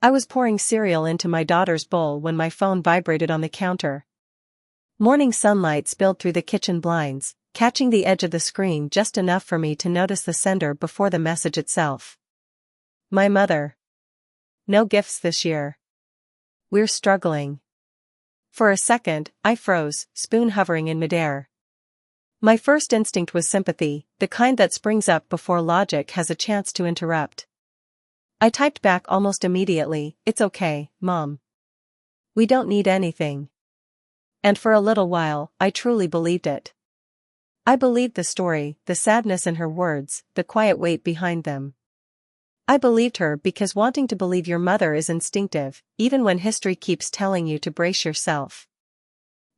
I was pouring cereal into my daughter's bowl when my phone vibrated on the counter. Morning sunlight spilled through the kitchen blinds, catching the edge of the screen just enough for me to notice the sender before the message itself. My mother. No gifts this year. We're struggling. For a second, I froze, spoon hovering in midair. My first instinct was sympathy, the kind that springs up before logic has a chance to interrupt. I typed back almost immediately, "It's okay, Mom. We don't need anything." And for a little while, I truly believed it. I believed the story, the sadness in her words, the quiet weight behind them. I believed her because wanting to believe your mother is instinctive, even when history keeps telling you to brace yourself.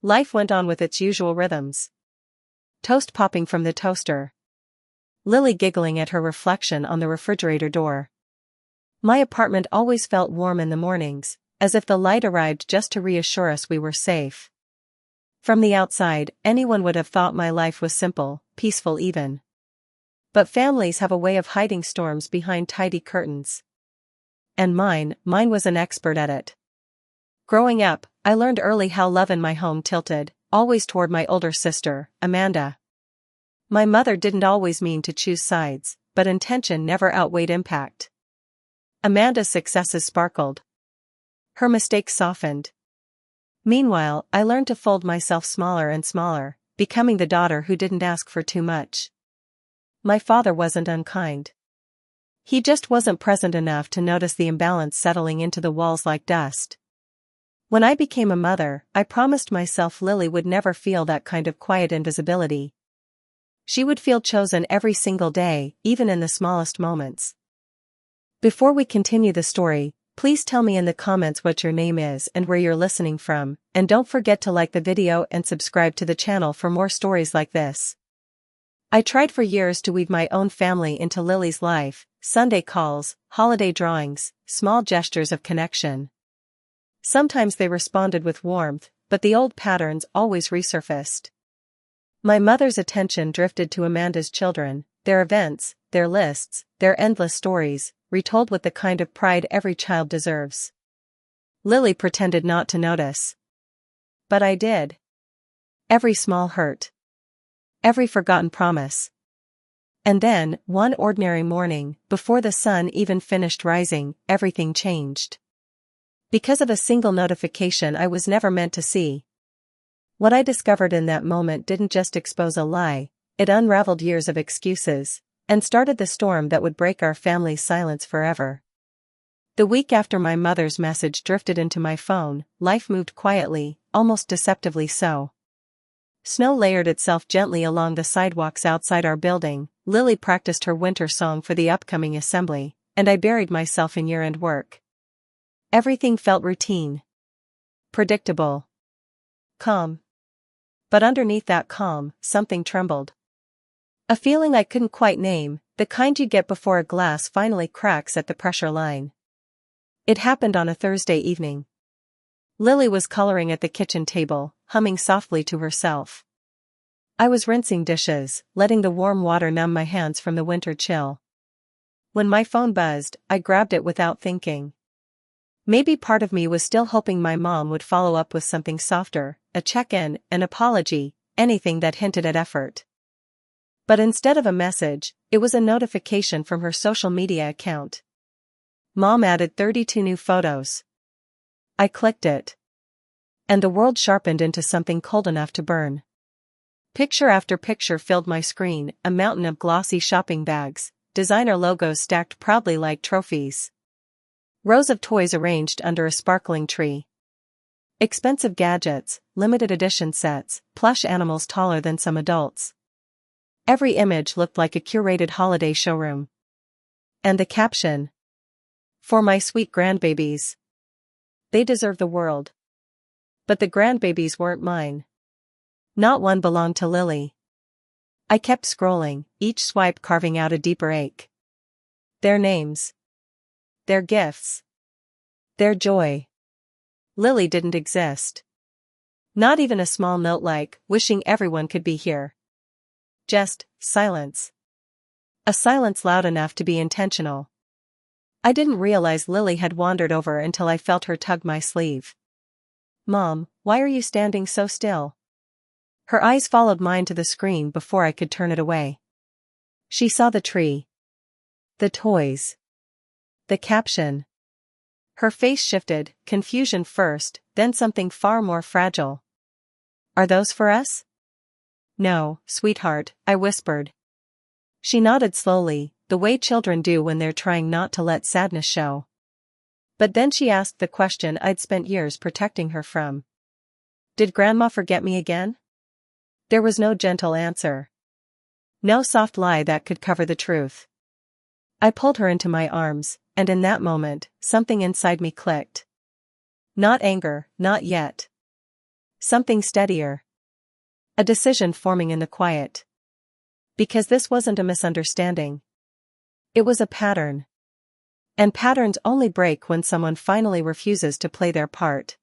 Life went on with its usual rhythms. Toast popping from the toaster. Lily giggling at her reflection on the refrigerator door. My apartment always felt warm in the mornings, as if the light arrived just to reassure us we were safe. From the outside, anyone would have thought my life was simple, peaceful even. But families have a way of hiding storms behind tidy curtains. And mine was an expert at it. Growing up, I learned early how love in my home tilted, always toward my older sister, Amanda. My mother didn't always mean to choose sides, but intention never outweighed impact. Amanda's successes sparkled. Her mistakes softened. Meanwhile, I learned to fold myself smaller and smaller, becoming the daughter who didn't ask for too much. My father wasn't unkind. He just wasn't present enough to notice the imbalance settling into the walls like dust. When I became a mother, I promised myself Lily would never feel that kind of quiet invisibility. She would feel chosen every single day, even in the smallest moments. Before we continue the story, please tell me in the comments what your name is and where you're listening from, and don't forget to like the video and subscribe to the channel for more stories like this. I tried for years to weave my own family into Lily's life, Sunday calls, holiday drawings, small gestures of connection. Sometimes they responded with warmth, but the old patterns always resurfaced. My mother's attention drifted to Amanda's children, their events, their lists, their endless stories, retold with the kind of pride every child deserves. Lily pretended not to notice. But I did. Every small hurt. Every forgotten promise. And then, one ordinary morning, before the sun even finished rising, everything changed. Because of a single notification I was never meant to see. What I discovered in that moment didn't just expose a lie, it unraveled years of excuses, and started the storm that would break our family's silence forever. The week after my mother's message drifted into my phone, life moved quietly, almost deceptively so. Snow layered itself gently along the sidewalks outside our building, Lily practiced her winter song for the upcoming assembly, and I buried myself in year-end work. Everything felt routine. Predictable. Calm. But underneath that calm, something trembled. A feeling I couldn't quite name, the kind you get before a glass finally cracks at the pressure line. It happened on a Thursday evening. Lily was coloring at the kitchen table, humming softly to herself. I was rinsing dishes, letting the warm water numb my hands from the winter chill. When my phone buzzed, I grabbed it without thinking. Maybe part of me was still hoping my mom would follow up with something softer, a check-in, an apology, anything that hinted at effort. But instead of a message, it was a notification from her social media account. Mom added 32 new photos. I clicked it. And the world sharpened into something cold enough to burn. Picture after picture filled my screen, a mountain of glossy shopping bags, designer logos stacked proudly like trophies. Rows of toys arranged under a sparkling tree. Expensive gadgets, limited edition sets, plush animals taller than some adults. Every image looked like a curated holiday showroom. And the caption. For my sweet grandbabies. They deserve the world. But the grandbabies weren't mine. Not one belonged to Lily. I kept scrolling, each swipe carving out a deeper ache. Their names. Their gifts. Their joy. Lily didn't exist. Not even a small note like, wishing everyone could be here. Just silence. A silence loud enough to be intentional. I didn't realize Lily had wandered over until I felt her tug my sleeve. "Mom, why are you standing so still?" Her eyes followed mine to the screen before I could turn it away. She saw the tree. The toys. The caption. Her face shifted, confusion first, then something far more fragile. "Are those for us?" "No, sweetheart," I whispered. She nodded slowly, the way children do when they're trying not to let sadness show. But then she asked the question I'd spent years protecting her from. "Did Grandma forget me again?" There was no gentle answer. No soft lie that could cover the truth. I pulled her into my arms, and in that moment, something inside me clicked. Not anger, not yet. Something steadier. A decision forming in the quiet. Because this wasn't a misunderstanding. It was a pattern. And patterns only break when someone finally refuses to play their part.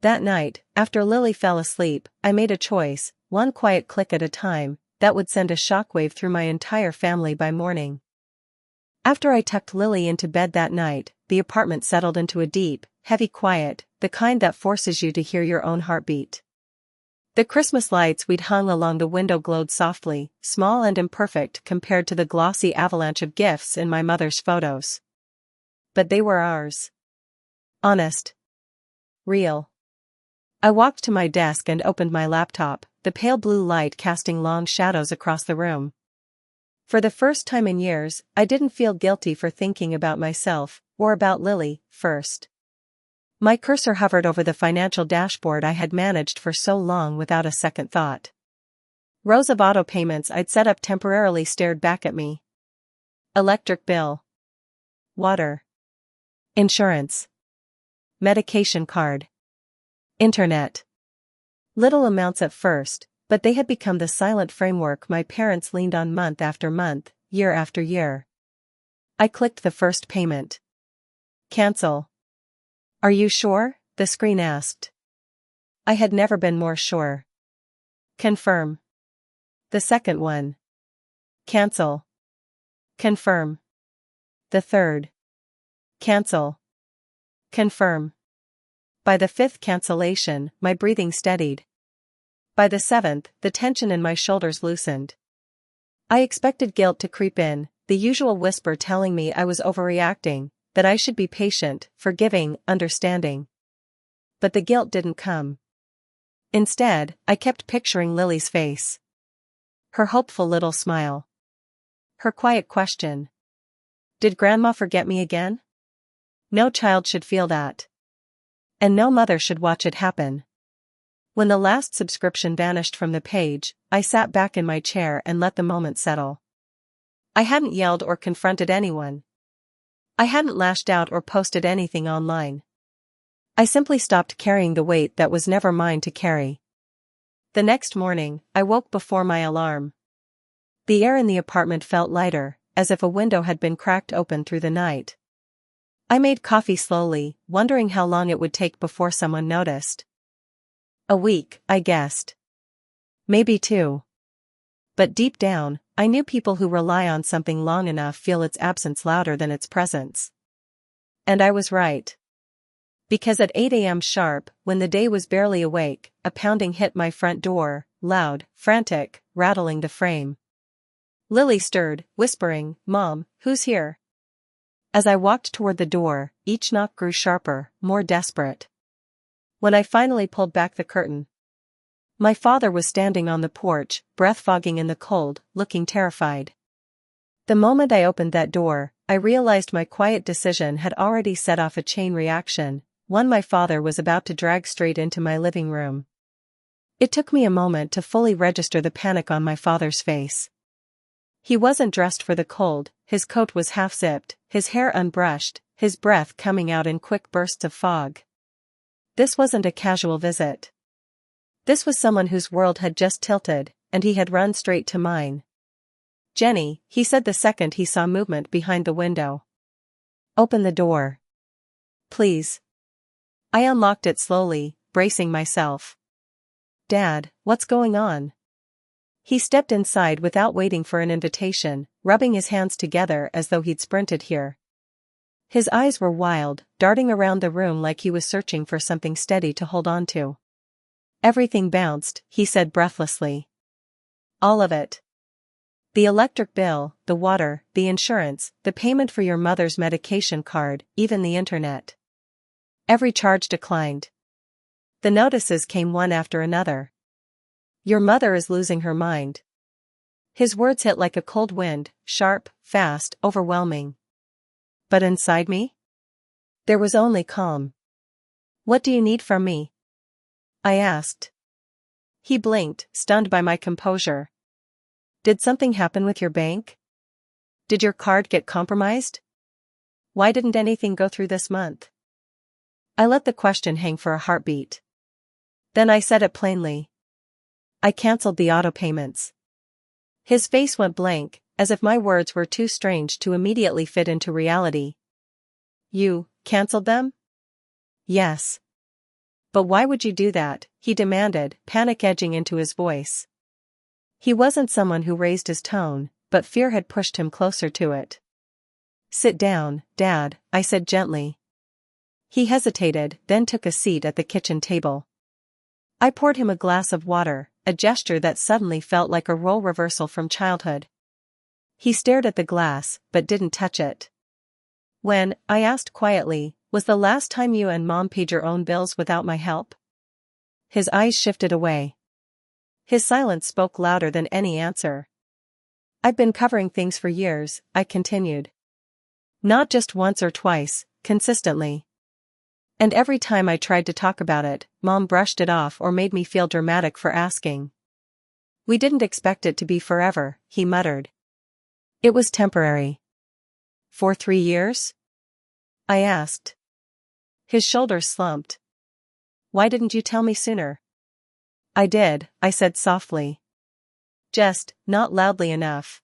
That night, after Lily fell asleep, I made a choice, one quiet click at a time, that would send a shockwave through my entire family by morning. After I tucked Lily into bed that night, the apartment settled into a deep, heavy quiet, the kind that forces you to hear your own heartbeat. The Christmas lights we'd hung along the window glowed softly, small and imperfect compared to the glossy avalanche of gifts in my mother's photos. But they were ours. Honest. Real. I walked to my desk and opened my laptop, the pale blue light casting long shadows across the room. For the first time in years, I didn't feel guilty for thinking about myself, or about Lily, first. My cursor hovered over the financial dashboard I had managed for so long without a second thought. Rows of auto payments I'd set up temporarily stared back at me. Electric bill. Water. Insurance. Medication card. Internet. Little amounts at first, but they had become the silent framework my parents leaned on month after month, year after year. I clicked the first payment. Cancel. "Are you sure?" the screen asked. I had never been more sure. Confirm. The second one. Cancel. Confirm. The third. Cancel. Confirm. By the fifth cancellation, my breathing steadied. By the seventh, the tension in my shoulders loosened. I expected guilt to creep in, the usual whisper telling me I was overreacting, that I should be patient, forgiving, understanding. But the guilt didn't come. Instead, I kept picturing Lily's face. Her hopeful little smile. Her quiet question. Did Grandma forget me again? No child should feel that. And no mother should watch it happen. When the last subscription vanished from the page, I sat back in my chair and let the moment settle. I hadn't yelled or confronted anyone. I hadn't lashed out or posted anything online. I simply stopped carrying the weight that was never mine to carry. The next morning, I woke before my alarm. The air in the apartment felt lighter, as if a window had been cracked open through the night. I made coffee slowly, wondering how long it would take before someone noticed. A week, I guessed. Maybe 2. But deep down, I knew people who rely on something long enough feel its absence louder than its presence. And I was right. Because at 8 a.m. sharp, when the day was barely awake, a pounding hit my front door, loud, frantic, rattling the frame. Lily stirred, whispering, "Mom, who's here?" As I walked toward the door, each knock grew sharper, more desperate. When I finally pulled back the curtain, my father was standing on the porch, breath fogging in the cold, looking terrified. The moment I opened that door, I realized my quiet decision had already set off a chain reaction, one my father was about to drag straight into my living room. It took me a moment to fully register the panic on my father's face. He wasn't dressed for the cold, his coat was half-zipped, his hair unbrushed, his breath coming out in quick bursts of fog. This wasn't a casual visit. This was someone whose world had just tilted, and he had run straight to mine. "Jenny," he said the second he saw movement behind the window. "Open the door. Please." I unlocked it slowly, bracing myself. "Dad, what's going on?" He stepped inside without waiting for an invitation, rubbing his hands together as though he'd sprinted here. His eyes were wild, darting around the room like he was searching for something steady to hold on to. Everything bounced, he said breathlessly. All of it. The electric bill, the water, the insurance, the payment for your mother's medication card, even the internet. Every charge declined. The notices came one after another. Your mother is losing her mind. His words hit like a cold wind, sharp, fast, overwhelming. But inside me? There was only calm. What do you need from me? I asked. He blinked, stunned by my composure. Did something happen with your bank? Did your card get compromised? Why didn't anything go through this month? I let the question hang for a heartbeat. Then I said it plainly. I canceled the auto payments. His face went blank, as if my words were too strange to immediately fit into reality. You canceled them? Yes. But why would you do that? He demanded, panic edging into his voice. He wasn't someone who raised his tone, but fear had pushed him closer to it. Sit down, Dad, I said gently. He hesitated, then took a seat at the kitchen table. I poured him a glass of water, a gesture that suddenly felt like a role reversal from childhood. He stared at the glass, but didn't touch it. When, I asked quietly, was the last time you and Mom paid your own bills without my help? His eyes shifted away. His silence spoke louder than any answer. I've been covering things for years, I continued. Not just once or twice, consistently. And every time I tried to talk about it, Mom brushed it off or made me feel dramatic for asking. We didn't expect it to be forever, he muttered. It was temporary. For 3 years? I asked. His shoulders slumped. Why didn't you tell me sooner? I did, I said softly. Just, not loudly enough.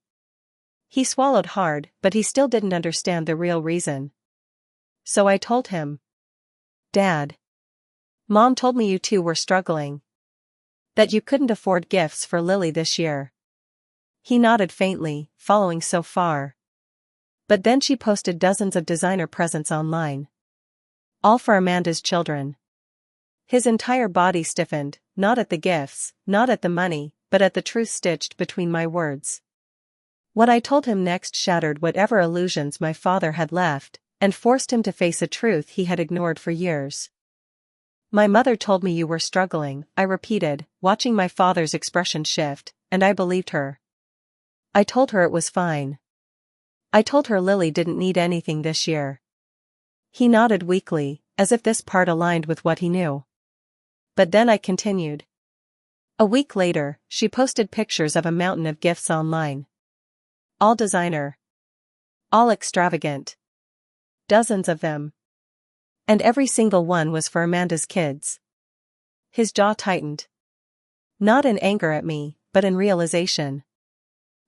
He swallowed hard, but he still didn't understand the real reason. So I told him. Dad. Mom told me you two were struggling. That you couldn't afford gifts for Lily this year. He nodded faintly, following so far. But then she posted dozens of designer presents online. All for Amanda's children. His entire body stiffened, not at the gifts, not at the money, but at the truth stitched between my words. What I told him next shattered whatever illusions my father had left, and forced him to face a truth he had ignored for years. My mother told me you were struggling, I repeated, watching my father's expression shift, and I believed her. I told her it was fine. I told her Lily didn't need anything this year. He nodded weakly, as if this part aligned with what he knew. But then I continued. A week later, she posted pictures of a mountain of gifts online. All designer. All extravagant. Dozens of them. And every single one was for Amanda's kids. His jaw tightened. Not in anger at me, but in realization.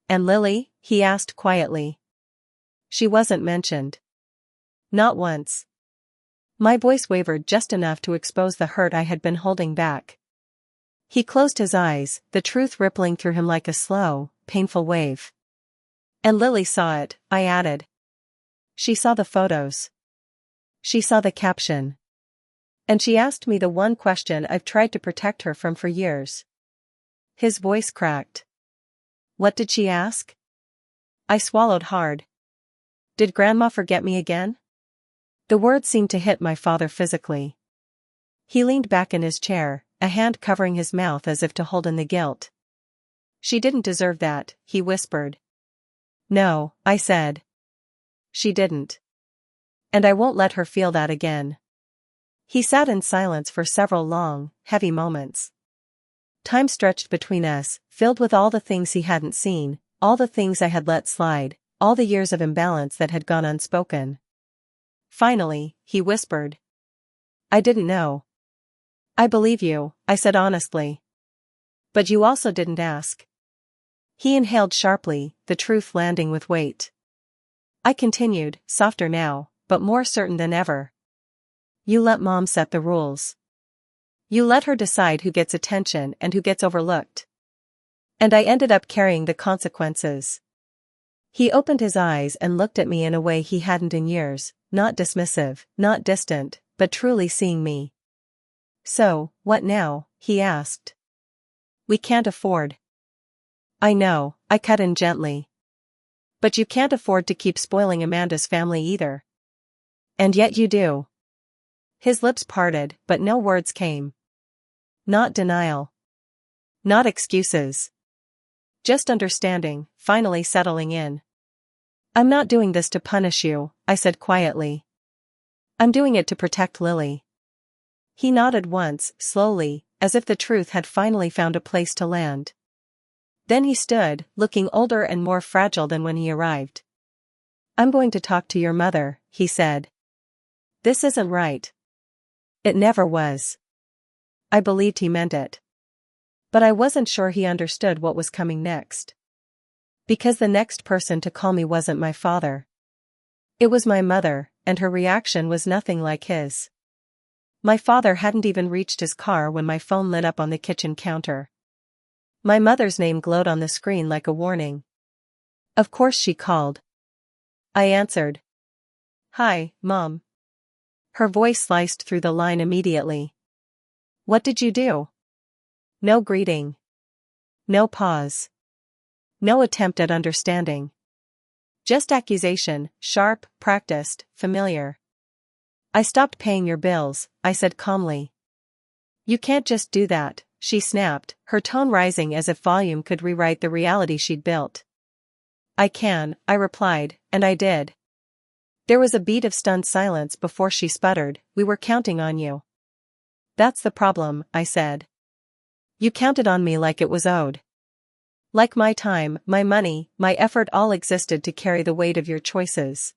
And Lily? He asked quietly. She wasn't mentioned. Not once. My voice wavered just enough to expose the hurt I had been holding back. He closed his eyes, the truth rippling through him like a slow, painful wave. And Lily saw it, I added. She saw the photos. She saw the caption. And she asked me the one question I've tried to protect her from for years. His voice cracked. What did she ask? I swallowed hard. Did Grandma forget me again? The words seemed to hit my father physically. He leaned back in his chair, a hand covering his mouth as if to hold in the guilt. She didn't deserve that, he whispered. No, I said. She didn't. And I won't let her feel that again. He sat in silence for several long, heavy moments. Time stretched between us, filled with all the things he hadn't seen, all the things I had let slide, all the years of imbalance that had gone unspoken. Finally, he whispered. I didn't know. I believe you, I said honestly. But you also didn't ask. He inhaled sharply, the truth landing with weight. I continued, softer now, but more certain than ever. You let Mom set the rules. You let her decide who gets attention and who gets overlooked. And I ended up carrying the consequences. He opened his eyes and looked at me in a way he hadn't in years, not dismissive, not distant, but truly seeing me. "So, what now?" he asked. "We can't afford." "I know," I cut in gently. "But you can't afford to keep spoiling Amanda's family either." "And yet you do." His lips parted, but no words came. Not denial. Not excuses. Just understanding, finally settling in. "I'm not doing this to punish you," I said quietly. "I'm doing it to protect Lily." He nodded once, slowly, as if the truth had finally found a place to land. Then he stood, looking older and more fragile than when he arrived. "I'm going to talk to your mother," he said. "This isn't right." It never was. I believed he meant it. But I wasn't sure he understood what was coming next. Because the next person to call me wasn't my father. It was my mother, and her reaction was nothing like his. My father hadn't even reached his car when my phone lit up on the kitchen counter. My mother's name glowed on the screen like a warning. Of course she called. I answered. "Hi, Mom." Her voice sliced through the line immediately. "What did you do?" No greeting. No pause. No attempt at understanding. Just accusation, sharp, practiced, familiar. "I stopped paying your bills," I said calmly. "You can't just do that," she snapped, her tone rising as if volume could rewrite the reality she'd built. "I can," I replied, and I did. There was a beat of stunned silence before she sputtered, "We were counting on you." "That's the problem," I said. "You counted on me like it was owed. Like my time, my money, my effort all existed to carry the weight of your choices."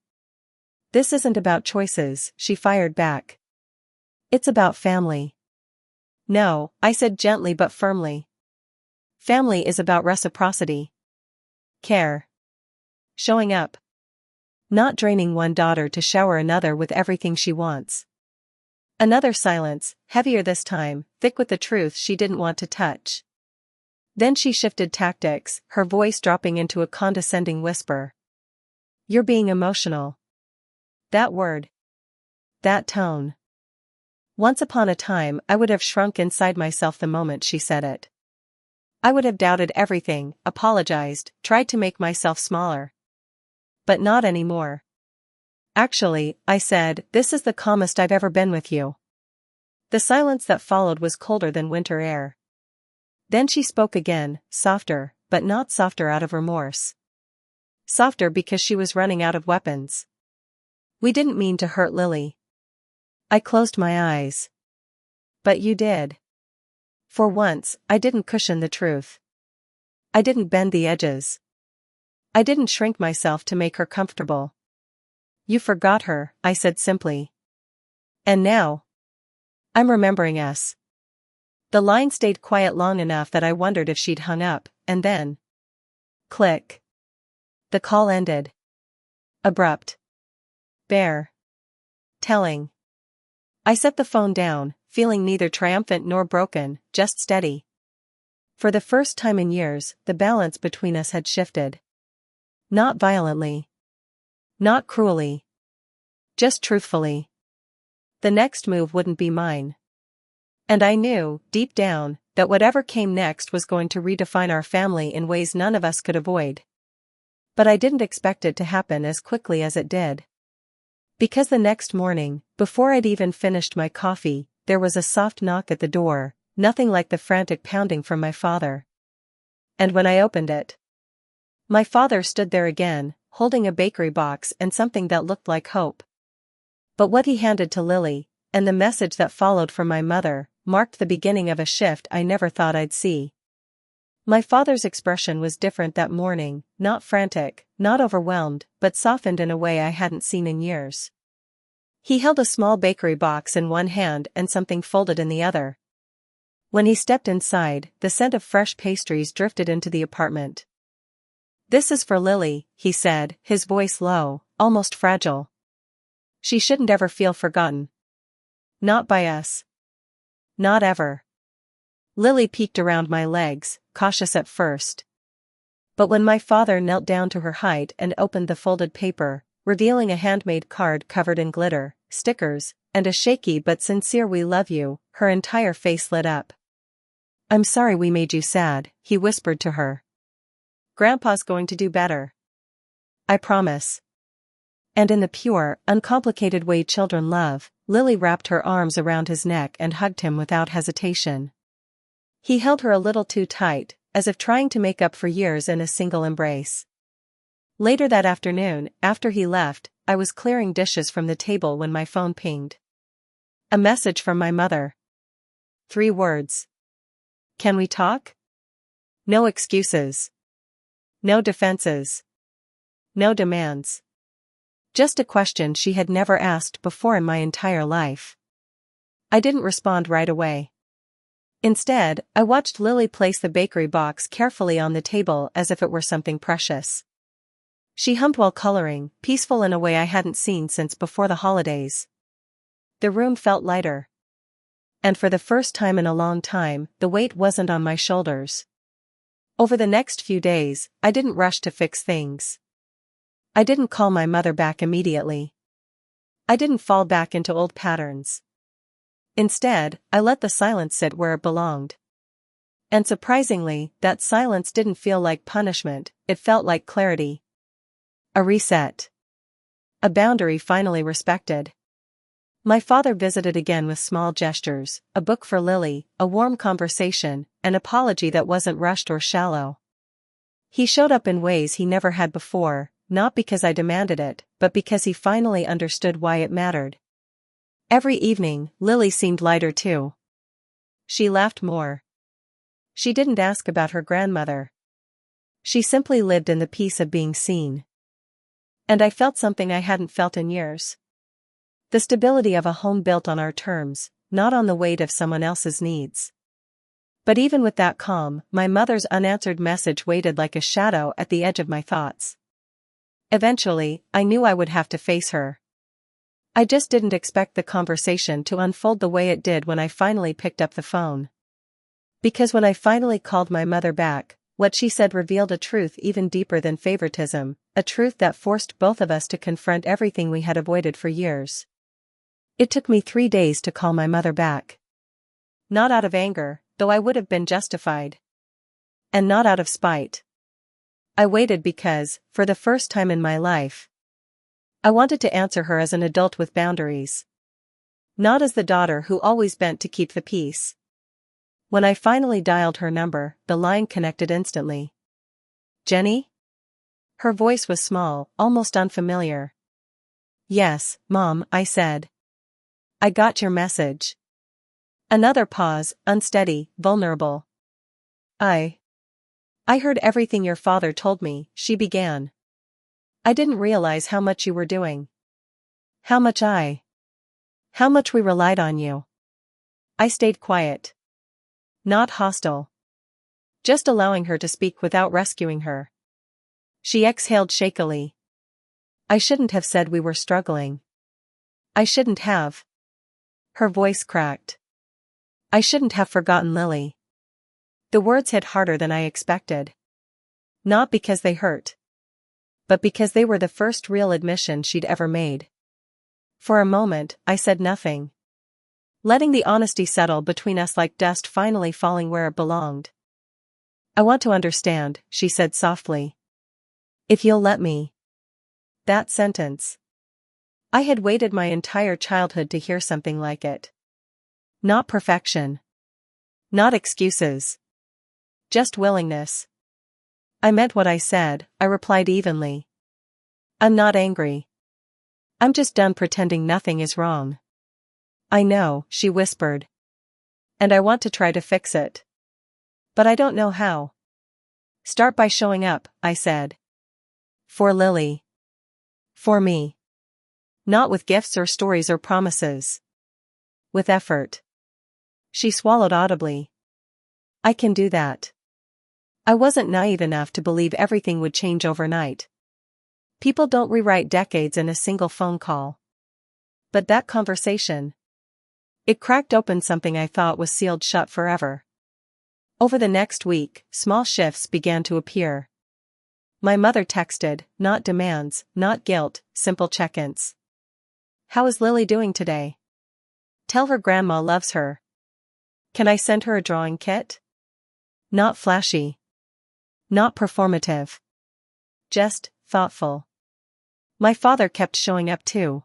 "This isn't about choices," she fired back. "It's about family." "No," I said gently but firmly. "Family is about reciprocity. Care. Showing up. Not draining one daughter to shower another with everything she wants." Another silence, heavier this time, thick with the truth she didn't want to touch. Then she shifted tactics, her voice dropping into a condescending whisper. "You're being emotional." That word. That tone. Once upon a time I would have shrunk inside myself the moment she said it. I would have doubted everything, apologized, tried to make myself smaller. But not anymore. "Actually," I said, "this is the calmest I've ever been with you." The silence that followed was colder than winter air. Then she spoke again, softer, but not softer out of remorse. Softer because she was running out of weapons. "We didn't mean to hurt Lily." I closed my eyes. "But you did." For once, I didn't cushion the truth. I didn't bend the edges. I didn't shrink myself to make her comfortable. "You forgot her," I said simply. "And now?" "I'm remembering us." The line stayed quiet long enough that I wondered if she'd hung up, and then... Click. The call ended. Abrupt. Bare. Telling. I set the phone down, feeling neither triumphant nor broken, just steady. For the first time in years, the balance between us had shifted. Not violently. Not cruelly. Just truthfully. The next move wouldn't be mine. And I knew, deep down, that whatever came next was going to redefine our family in ways none of us could avoid. But I didn't expect it to happen as quickly as it did. Because the next morning, before I'd even finished my coffee, there was a soft knock at the door, nothing like the frantic pounding from my father. And when I opened it, my father stood there again, holding a bakery box and something that looked like hope. But what he handed to Lily, and the message that followed from my mother, marked the beginning of a shift I never thought I'd see. My father's expression was different that morning, not frantic, not overwhelmed, but softened in a way I hadn't seen in years. He held a small bakery box in one hand and something folded in the other. When he stepped inside, the scent of fresh pastries drifted into the apartment. "This is for Lily," he said, his voice low, almost fragile. "She shouldn't ever feel forgotten. Not by us. Not ever." Lily peeked around my legs, cautious at first. But when my father knelt down to her height and opened the folded paper, revealing a handmade card covered in glitter, stickers, and a shaky but sincere "We love you." Her entire face lit up. "I'm sorry we made you sad," he whispered to her. "Grandpa's going to do better. I promise." And in the pure, uncomplicated way children love, Lily wrapped her arms around his neck and hugged him without hesitation. He held her a little too tight, as if trying to make up for years in a single embrace. Later that afternoon, after he left, I was clearing dishes from the table when my phone pinged. A message from my mother. 3 words. "Can we talk?" No excuses. No defenses. No demands. Just a question she had never asked before in my entire life. I didn't respond right away. Instead, I watched Lily place the bakery box carefully on the table as if it were something precious. She hummed while coloring, peaceful in a way I hadn't seen since before the holidays. The room felt lighter. And for the first time in a long time, the weight wasn't on my shoulders. Over the next few days, I didn't rush to fix things. I didn't call my mother back immediately. I didn't fall back into old patterns. Instead, I let the silence sit where it belonged. And surprisingly, that silence didn't feel like punishment, it felt like clarity. A reset. A boundary finally respected. My father visited again with small gestures, a book for Lily, a warm conversation, an apology that wasn't rushed or shallow. He showed up in ways he never had before, not because I demanded it, but because he finally understood why it mattered. Every evening, Lily seemed lighter too. She laughed more. She didn't ask about her grandmother. She simply lived in the peace of being seen. And I felt something I hadn't felt in years. The stability of a home built on our terms, not on the weight of someone else's needs. But even with that calm, my mother's unanswered message waited like a shadow at the edge of my thoughts. Eventually, I knew I would have to face her. I just didn't expect the conversation to unfold the way it did when I finally picked up the phone. Because when I finally called my mother back, what she said revealed a truth even deeper than favoritism, a truth that forced both of us to confront everything we had avoided for years. It took me 3 days to call my mother back. Not out of anger, though I would have been justified. And not out of spite. I waited because, for the first time in my life, I wanted to answer her as an adult with boundaries. Not as the daughter who always bent to keep the peace. When I finally dialed her number, the line connected instantly. "Jenny?" Her voice was small, almost unfamiliar. "Yes, Mom," I said. "I got your message." Another pause, unsteady, vulnerable. I heard everything your father told me," she began. "I didn't realize how much you were doing. How much we relied on you." I stayed quiet. Not hostile. Just allowing her to speak without rescuing her. She exhaled shakily. "I shouldn't have said we were struggling. I shouldn't have." Her voice cracked. "I shouldn't have forgotten Lily." The words hit harder than I expected. Not because they hurt. But because they were the first real admission she'd ever made. For a moment, I said nothing. Letting the honesty settle between us like dust finally falling where it belonged. "I want to understand," she said softly. "If you'll let me." That sentence. I had waited my entire childhood to hear something like it. Not perfection. Not excuses. Just willingness. I meant what I said, I replied evenly. "I'm not angry. I'm just done pretending nothing is wrong." "I know," she whispered. "And I want to try to fix it. But I don't know how." "Start by showing up," I said. "For Lily. For me. Not with gifts or stories or promises. With effort." She swallowed audibly. "I can do that." I wasn't naive enough to believe everything would change overnight. People don't rewrite decades in a single phone call. But that conversation. It cracked open something I thought was sealed shut forever. Over the next week, small shifts began to appear. My mother texted, not demands, not guilt, simple check-ins. How is Lily doing today? Tell her grandma loves her. Can I send her a drawing kit? Not flashy. Not performative. Just thoughtful. My father kept showing up too.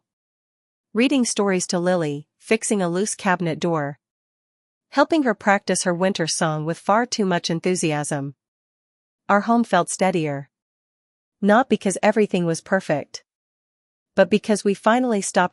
Reading stories to Lily, fixing a loose cabinet door. Helping her practice her winter song with far too much enthusiasm. Our home felt steadier. Not because everything was perfect, but because we finally stopped